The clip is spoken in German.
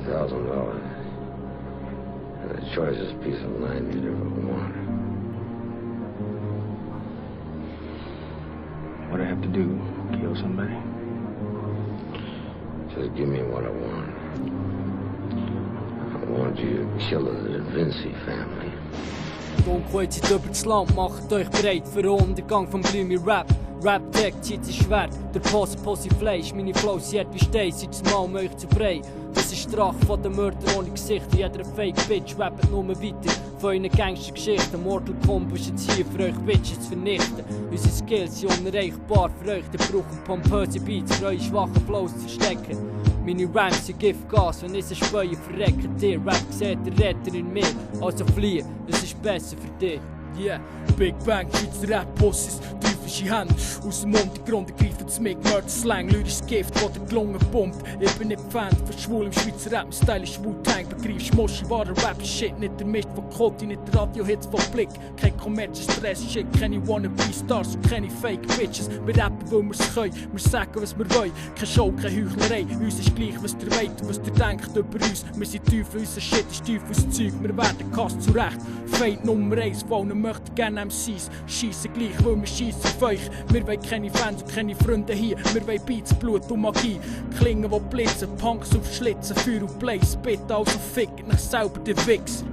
$100,000. And the choicest piece of land you'd ever want. What do I have to do? Kill somebody? Just give me what I want. I want you to kill the Da Vinci family. Dunkel zieht über das Land, macht euch bereit für den Untergang vom Blümmi Rap. Rap-Tag zieht sein Schwert, der Pose Fleisch. Meine Flows sind wie Stein, seid das Mal um euch zu frei. Das ist die Rache von den Mördern ohne Gesicht. Jeder Fake-Bitch rappt nur weiter von euren Gangster-Geschichten. Mortal Kombat ist jetzt hier für euch Bitches zu vernichten. Unsere Skills sind unerreichbar für euch. Der braucht pompöse Beats für eure schwachen Flows zu verstecken. Meine Rhymes sind Giftgas, wenn ich sie späue, verrecken dir. Rap sieht der Retter in mir, also flieh, das ist besser für dich. Yeah, Big Bang, Schweizer Rap-Bosses, teuflische Hände. Aus dem Untergrund ergreifen das Mick, Mörder-Slang, lyrisches Gift, wo der Gelungen pumpt. Ich bin nicht Fan von schwul im Schweizer Rap, mein Style ist Wu-Tang. Begreifst Moschi, wahrer Rap-Shit, nicht der Mist von Koti, nicht der Radio-Hits von Blick. Kein Kommerz-Stress-Shit, keine Wannabe-Stars und keine Fake-Bitches. Wir rappen, weil wir's können, wir sagen, was wir wollen. Keine Show, keine Heuchlerei, uns ist gleich, was ihr wollt und was ihr denkt über uns. Wir sind Teufel, unser Shit ist Teufels Zeug, wir werden Kass zurecht. Feind Nummer 1, wollen möchten gerne MCs. Schiessen gleich, weil wir schiessen auf euch. Wir wollen keine Fans und keine Freunde hier. Wir wollen Beats, Blut und Magie. Klingen, die blitzen, Punks auf Schlitzen, Feuer und Blaze. Bitte also fickt nach selber der Wichser.